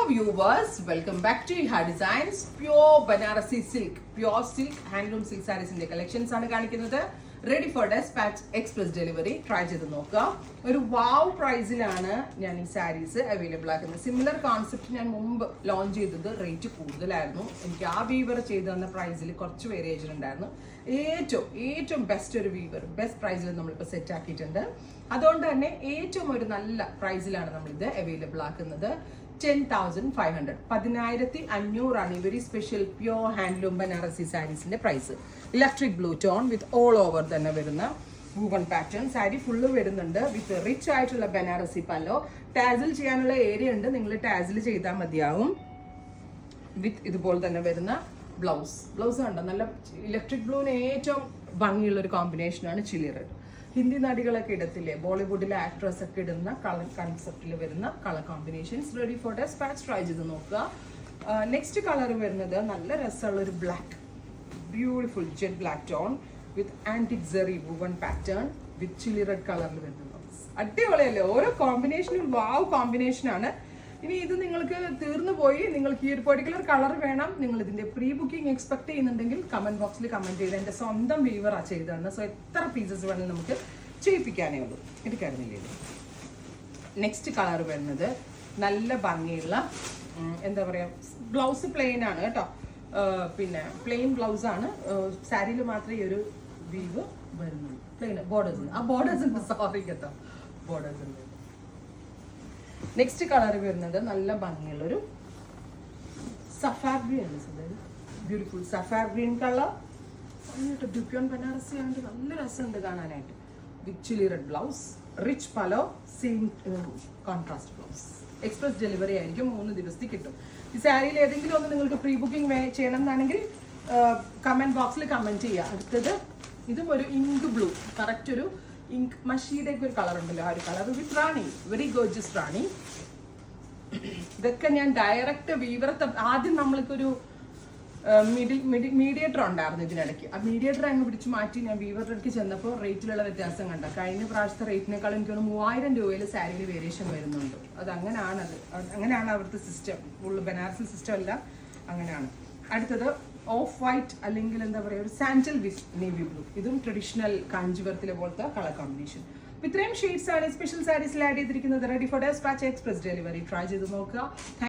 viewers, welcome back to Iha Designs. Pure Banarasi silk, pure silk handloom silk sarees in the collections ആണ് കാണിക്കുന്നത്. Ready for dispatch express delivery. Try ചെയ്ത് നോക്കുക. ഒരു wow പ്രൈസിലാണ് ഞാൻ ഈ saris available ആക്കുന്നത്. Similar concept ഞാൻ മുമ്പ് ലോഞ്ച് ചെയ്തത് റേറ്റ് കൂടുതലായിരുന്നു. എനിക്ക് ആ വീവർ ചെയ്ത് തന്ന പ്രൈസിൽ കുറച്ച് വേരിയേഷൻ ഉണ്ടായിരുന്നു. ഏറ്റവും ബെസ്റ്റ് ഒരു വീവർ ബെസ്റ്റ് പ്രൈസിൽ നമ്മളിപ്പോൾ സെറ്റ് ആക്കിയിട്ടുണ്ട്. അതുകൊണ്ട് തന്നെ ഏറ്റവും ഒരു നല്ല പ്രൈസിലാണ് നമ്മളിത് അവൈലബിൾ ആക്കുന്നത്. 10,500 10500 ആണ് ഈ very special pure handloom Banarasi സാരീസിന്റെ price. Electric blue tone with all over തന്നെ വരുന്ന വൂവൺ പാറ്റേൺ സാരി ഫുള്ള് വരുന്നുണ്ട്. വിത്ത് റിച്ച് ആയിട്ടുള്ള ബനാറസി പല്ലോ. ടാസിൽ ചെയ്യാനുള്ള ഏരിയ ഉണ്ട്, നിങ്ങൾ ടാസിൽ ചെയ്താൽ മതിയാവും. വിത്ത് ഇതുപോലെ തന്നെ വരുന്ന ബ്ലൗസ് കണ്ടോ, നല്ല ഇലക്ട്രിക് ബ്ലൂവിന് ഏറ്റവും ഭംഗിയുള്ള ഒരു കോമ്പിനേഷനാണ് ചില്ലി റെഡ്. ഹിന്ദി നടികളൊക്കെ ഇടത്തില്ലേ, ബോളിവുഡിലെ ആക്ട്രസ് ഒക്കെ ഇടുന്ന കളർ കൺസെപ്റ്റിൽ വരുന്ന colour combinations. Ready for dispatch. Try ചെയ്ത് നോക്കുക. നെക്സ്റ്റ് കളർ വരുന്നത് നല്ല രസമുള്ള ഒരു black, beautiful jet black tone with antique zari woven pattern with chilli red കളറിൽ വരുന്നത്. അടിപൊളിയല്ലേ, ഓരോ കോമ്പിനേഷനും വാവ് കോമ്പിനേഷനാണ്. ഇനി ഇത് നിങ്ങൾക്ക് തീർന്നു പോയി, നിങ്ങൾക്ക് ഈ ഒരു പെർട്ടിക്കുലർ കളർ വേണം, നിങ്ങൾ ഇതിന്റെ പ്രീ ബുക്കിംഗ് എക്സ്പെക്ട് ചെയ്യുന്നുണ്ടെങ്കിൽ കമന്റ് ബോക്സിൽ കമന്റ് ചെയ്ത് എന്റെ സ്വന്തം വീവറാ ചെയ്തതാണ്. സോ എത്ര പീസസ് വേണമെങ്കിൽ നമുക്ക് ചെയ്യിപ്പിക്കാനേ ഉള്ളൂ, എടുക്കാറുന്നില്ലേ. നെക്സ്റ്റ് കളർ വരുന്നത് നല്ല ഭംഗിയുള്ള എന്താ പറയാ, ബ്ലൗസ് പ്ലെയിൻ ആണ് കേട്ടോ. പിന്നെ പ്ലെയിൻ ബ്ലൗസ് ആണ്, സാരിയിൽ മാത്രമേ ഈ ഒരു വീവ് വരുന്നുള്ളൂ. പ്ലെയിൻ ബോർഡേഴ്സ്, ആ ബോർഡേഴ്സ് ഉണ്ട്, സോറി കേട്ടോ, ബോർഡേഴ്സ് ഉണ്ട്. നെക്സ്റ്റ് കളർ വരുന്നത് നല്ല ഭംഗിയുള്ളൊരു സഫാർ ഗ്രീൻ ആണ്, beautiful സഫാർ green colour. Dupion Banarasi ആയിട്ട് നല്ല രസമുണ്ട് കാണാനായിട്ട്. വിത്ത് chilli red blouse, rich പലോ, same contrast blouse. Express delivery ആയിരിക്കും, 3 ദിവസത്തിൽ കിട്ടും. ഈ സാരിയിൽ ഏതെങ്കിലും ഒന്ന് നിങ്ങൾക്ക് പ്രീ ബുക്കിംഗ് ചെയ്യണം എന്നാണെങ്കിൽ കമന്റ് ബോക്സിൽ കമന്റ് ചെയ്യുക. അടുത്തത് ഇതും ഒരു ഇങ്ക് ബ്ലൂ, കറക്റ്റ് ഒരു ഇങ്ക് മഷിയുടെ ഒക്കെ ഒരു കളർ ഉണ്ടല്ലോ, ആ ഒരു colour with Rani, very gorgeous Rani. ഇതൊക്കെ ഞാൻ ഡയറക്റ്റ് വീവറത്തെ ആദ്യം നമ്മൾക്കൊരു മീഡിയേറ്റർ ഉണ്ടായിരുന്നു ഇതിനിടയ്ക്ക്. ആ മീഡിയേറ്റർ അങ്ങ് പിടിച്ച് മാറ്റി ഞാൻ വീവറുടെ അടുത്ത് ചെന്നപ്പോൾ റേറ്റിലുള്ള വ്യത്യാസം കണ്ട. കഴിഞ്ഞ പ്രാവശ്യത്തെ റേറ്റിനേക്കാൾ എനിക്ക് 3000 രൂപയിൽ സാരിയിൽ വേരിയേഷൻ വരുന്നുണ്ട്. അങ്ങനെയാണ് അവിടുത്തെ സിസ്റ്റം, ഫുള്ള് ബനാറസി സിസ്റ്റം അല്ല, അങ്ങനെയാണ്. അടുത്തത് ഓഫ് വൈറ്റ് അല്ലെങ്കിൽ എന്താ പറയുക, ഒരു സാൻഡൽ വിത്ത് നേവി ബ്ലൂ. ഇതും ട്രഡീഷണൽ കാഞ്ചീപുരത്തിലെ പോലത്തെ കളർ കോമ്പിനേഷൻ. ഇത്രയും ഷെയ്ഡ്സ് ആണ് സ്പെഷ്യൽ സാരീസിൽ ആഡ് ചെയ്തിരിക്കുന്നത്. Ready for despatch express delivery. Try ചെയ്ത് നോക്കുക.